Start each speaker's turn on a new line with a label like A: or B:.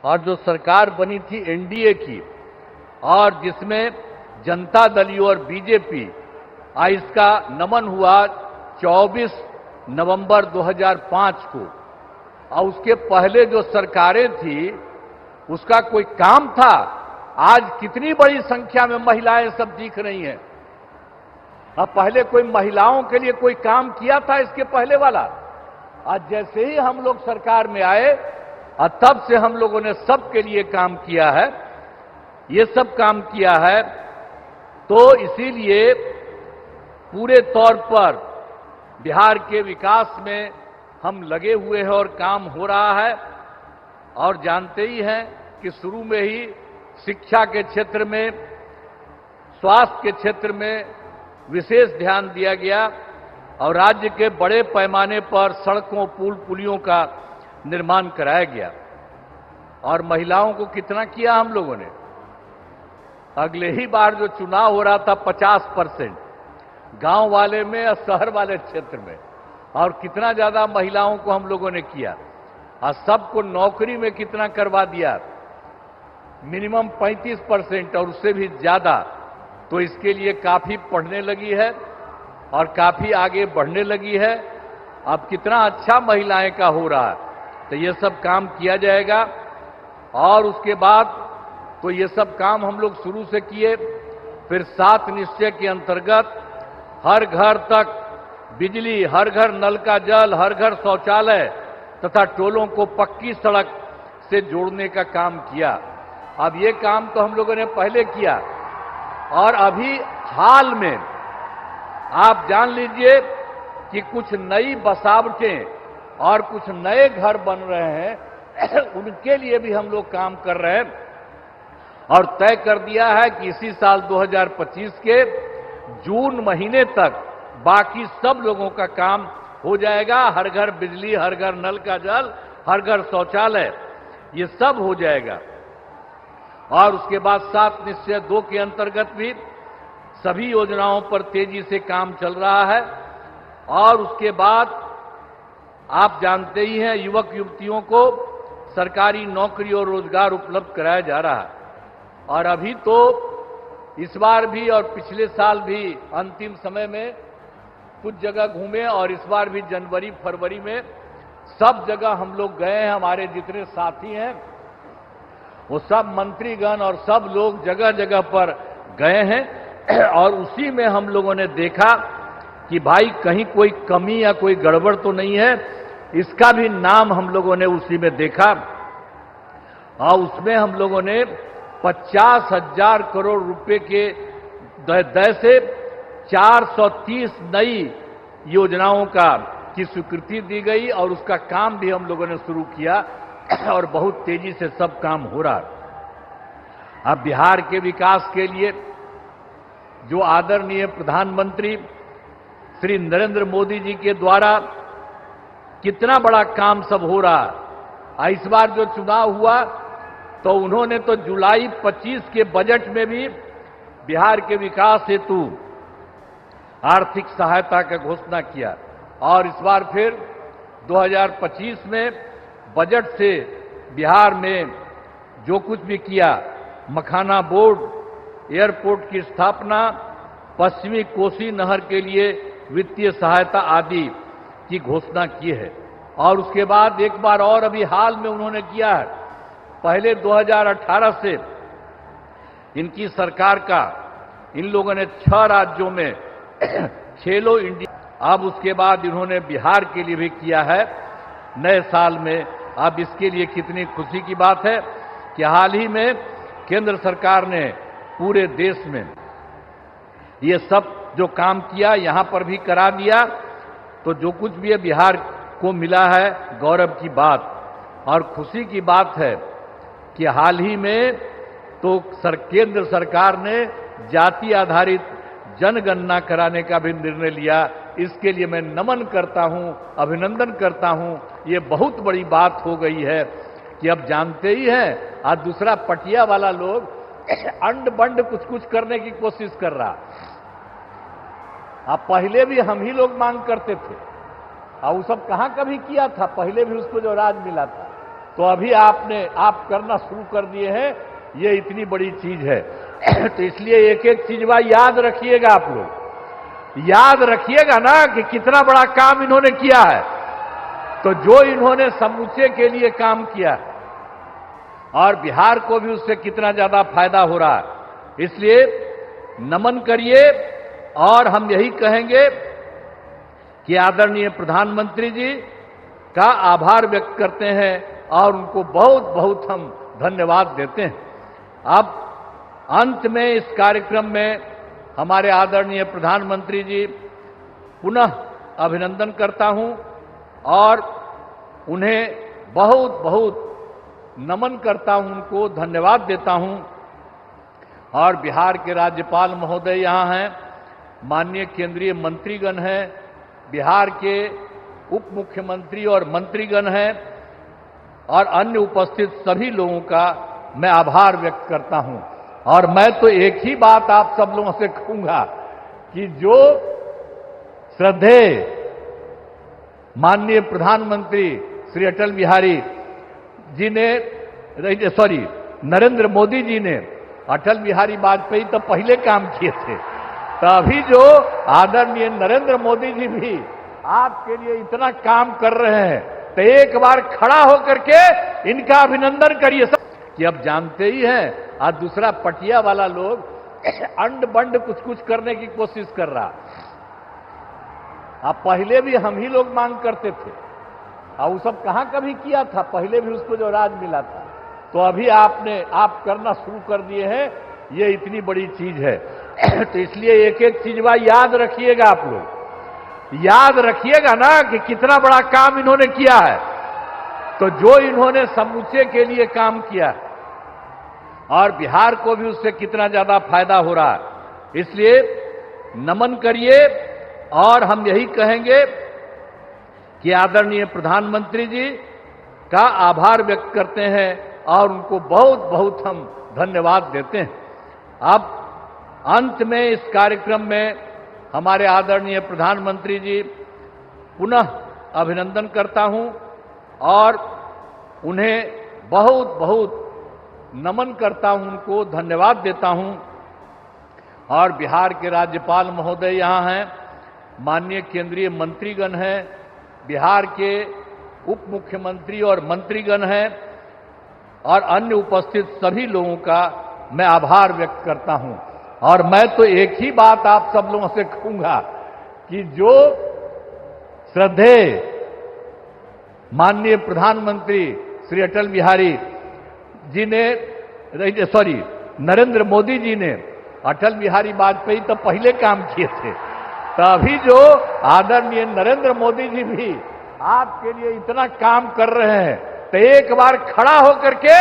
A: और जो सरकार बनी थी एनडीए की, और जिसमें जनता दल यू और बीजेपी, इसका नमन हुआ 24 नवंबर 2005 को। और उसके पहले जो सरकारें थी उसका कोई काम था? आज कितनी बड़ी संख्या में महिलाएं सब दिख रही हैं। अब पहले कोई महिलाओं के लिए कोई काम किया था इसके पहले वाला? आज जैसे ही हम लोग सरकार में आए और तब से हम लोगों ने सबके लिए काम किया है, ये सब काम किया है। तो इसीलिए पूरे तौर पर बिहार के विकास में हम लगे हुए हैं और काम हो रहा है। और जानते ही हैं कि शुरू में ही शिक्षा के क्षेत्र में, स्वास्थ्य के क्षेत्र में विशेष ध्यान दिया गया और राज्य के बड़े पैमाने पर सड़कों, पुल, पुलियों का निर्माण कराया गया। और महिलाओं को कितना किया हम लोगों ने? अगले ही बार जो चुनाव हो रहा था 50% गांव वाले में और शहर वाले क्षेत्र में, और कितना ज्यादा महिलाओं को हम लोगों ने किया और सबको नौकरी में कितना करवा दिया, मिनिमम 35% और उससे भी ज्यादा। तो इसके लिए काफी पढ़ने लगी है और काफी आगे बढ़ने लगी है। अब कितना अच्छा महिलाएं का हो रहा है। तो ये सब काम किया जाएगा। और उसके बाद तो ये सब काम हम लोग शुरू से किए। फिर 7 निश्चय के अंतर्गत हर घर तक बिजली, हर घर नल का जल, हर घर शौचालय तथा टोलों को पक्की सड़क से जोड़ने का काम किया। अब ये काम तो हम लोगों ने पहले किया और अभी हाल में आप जान लीजिए कि कुछ नई बसावटें और कुछ नए घर बन रहे हैं उनके लिए भी हम लोग काम कर रहे हैं। और तय कर दिया है कि इसी साल 2025 के जून महीने तक बाकी सब लोगों का काम हो जाएगा। हर घर बिजली, हर घर नल का जल, हर घर शौचालय, ये सब हो जाएगा। और उसके बाद 7 निश्चय 2 के अंतर्गत भी सभी योजनाओं पर तेजी से काम चल रहा है। और उसके बाद आप जानते ही हैं, युवक युवतियों को सरकारी नौकरी और रोजगार उपलब्ध कराया जा रहा है। और अभी तो इस बार भी और पिछले साल भी अंतिम समय में कुछ जगह घूमे और इस बार भी जनवरी फरवरी में सब जगह हम लोग गए हैं। हमारे जितने साथी हैं वो सब मंत्रीगण और सब लोग जगह जगह पर गए हैं। और उसी में हम लोगों ने देखा कि भाई कहीं कोई कमी या कोई गड़बड़ तो नहीं है। इसका भी नाम हम लोगों ने उसी में देखा। और उसमें हम लोगों ने 50,000 करोड़ रुपए के दय से 430 नई योजनाओं की स्वीकृति दी गई और उसका काम भी हम लोगों ने शुरू किया और बहुत तेजी से सब काम हो रहा है। अब बिहार के विकास के लिए जो आदरणीय प्रधानमंत्री श्री नरेंद्र मोदी जी के द्वारा कितना बड़ा काम सब हो रहा है। इस बार जो चुनाव हुआ तो उन्होंने तो जुलाई 25 के बजट में भी बिहार के विकास हेतु आर्थिक सहायता का घोषणा किया। और इस बार फिर 2025 में बजट से बिहार में जो कुछ भी किया, मखाना बोर्ड, एयरपोर्ट की स्थापना, पश्चिमी कोसी नहर के लिए वित्तीय सहायता आदि की घोषणा की है। और उसके बाद एक बार और अभी हाल में उन्होंने किया है। पहले 2018 से इनकी सरकार का इन लोगों ने 6 राज्यों में खेलो इंडिया, अब उसके बाद इन्होंने बिहार के लिए भी किया है नए साल में। अब इसके लिए कितनी खुशी की बात है कि हाल ही में केंद्र सरकार ने पूरे देश में ये सब जो काम किया यहां पर भी करा दिया। तो जो कुछ भी है बिहार को मिला है, गौरव की बात और खुशी की बात है कि हाल ही में तो केंद्र सरकार ने जाति आधारित जनगणना कराने का भी निर्णय लिया। इसके लिए मैं नमन करता हूं, अभिनंदन करता हूं। ये बहुत बड़ी बात हो गई है कि अब जानते ही हैं, आज दूसरा पटिया वाला लोग अंड बंड कुछ कुछ करने की कोशिश कर रहा। अब पहले भी हम ही लोग मांग करते थे और वो सब कहां कभी किया था, पहले भी उसको जो राज मिला था। तो अभी आप करना शुरू कर दिए हैं, ये इतनी बड़ी चीज है। तो इसलिए एक एक चीज याद रखिएगा, आप लोग याद रखिएगा ना कि कितना बड़ा काम इन्होंने किया है। तो जो इन्होंने समूचे के लिए काम किया है और बिहार को भी उससे कितना ज्यादा फायदा हो रहा है, इसलिए नमन करिए। और हम यही कहेंगे कि आदरणीय प्रधानमंत्री जी का आभार व्यक्त करते हैं और उनको बहुत बहुत हम धन्यवाद देते हैं। अब अंत में इस कार्यक्रम में हमारे आदरणीय प्रधानमंत्री जी पुनः अभिनंदन करता हूं और उन्हें बहुत बहुत नमन करता हूं, उनको धन्यवाद देता हूं। और बिहार के राज्यपाल महोदय यहां हैं, माननीय केंद्रीय मंत्रीगण हैं, बिहार के उप मुख्यमंत्री और मंत्रीगण हैं और अन्य उपस्थित सभी लोगों का मैं आभार व्यक्त करता हूं। और मैं तो एक ही बात आप सब लोगों से कहूंगा कि जो श्रद्धेय माननीय प्रधानमंत्री श्री अटल बिहारी जी ने नरेंद्र मोदी जी ने अटल बिहारी वाजपेयी तो पहले काम किए थे, तो अभी जो आदरणीय नरेंद्र मोदी जी भी आपके लिए इतना काम कर रहे हैं, तो एक बार खड़ा होकर के इनका अभिनंदन करिए। कि अब जानते ही हैं, आज दूसरा पटिया वाला लोग अंड बंड कुछ कुछ करने की कोशिश कर रहा। अब पहले भी हम ही लोग मांग करते थे, और वो सब कहां कभी किया था, पहले भी उसको जो राज मिला था। तो अभी आप करना शुरू कर दिए हैं, ये इतनी बड़ी चीज है। तो इसलिए एक एक चीज याद रखिएगा, आप लोग याद रखिएगा ना कि कितना बड़ा काम इन्होंने किया है। तो जो इन्होंने समूचे के लिए काम किया है और बिहार को भी उससे कितना ज्यादा फायदा हो रहा है, इसलिए नमन करिए। और हम यही कहेंगे कि आदरणीय प्रधानमंत्री जी का आभार व्यक्त करते हैं और उनको बहुत बहुत हम धन्यवाद देते हैं। अब अंत में इस कार्यक्रम में हमारे आदरणीय प्रधानमंत्री जी पुनः अभिनंदन करता हूं और उन्हें बहुत बहुत नमन करता हूं, उनको धन्यवाद देता हूं। और बिहार के राज्यपाल महोदय यहां हैं, माननीय केंद्रीय मंत्रीगण हैं, बिहार के उप मुख्यमंत्री और मंत्रीगण हैं और अन्य उपस्थित सभी लोगों का मैं आभार व्यक्त करता हूं। और मैं तो एक ही बात आप सब लोगों से कहूंगा कि जो श्रद्धेय माननीय प्रधानमंत्री श्री अटल बिहारी जी ने नरेंद्र मोदी जी ने अटल बिहारी वाजपेयी तो पहले काम किए थे, तो अभी जो आदरणीय नरेंद्र मोदी जी भी आपके लिए इतना काम कर रहे हैं, तो एक बार खड़ा होकर के